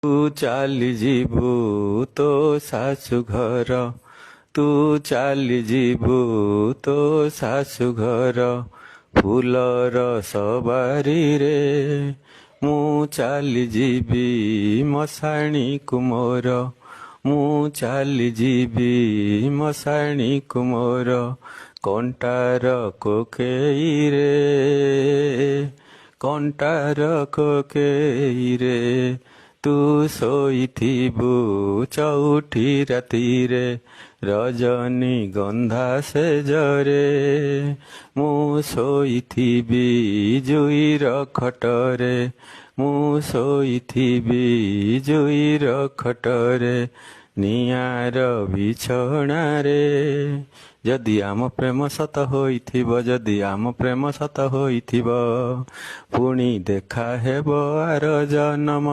ତୁ ଚାଲିଯିବୁ ତୋ ଶାଶୁ ଘର, ତୁ ଚାଲିଯିବୁ ତୋ ଶାଶୁ ଘର, ଫୁଲର ସବାରିରେ ମୁଁ ଚାଲିଯିବି ମଶାଣୀକୁ ମୋର, ମୁଁ ଚାଲିଯିବି ମଶାଣୀକୁ ମୋର, କଣ୍ଟାର କୋକେଇରେ, କଣ୍ଟାର କୋକେଇରେ ତୁ ଶୋଇଥିବୁ ଚଉଠି ରାତିରେ, ରଜନୀ ଗନ୍ଧା ସେଜରେ ମୁଁ ଶୋଇଥିବି ଜୁଇର ଖଟରେ, ମୁଁ ଶୋଇଥିବି ଜୁଇର ଖଟରେ, ନିଆଁର ବିଛଣାରେ। ଯଦି ଆମ ପ୍ରେମ ସତ ହୋଇଥିବ, ଯଦି ଆମ ପ୍ରେମ ସତ ହୋଇଥିବ, ପୁଣି ଦେଖା ହେବ ଆର ଜନମ।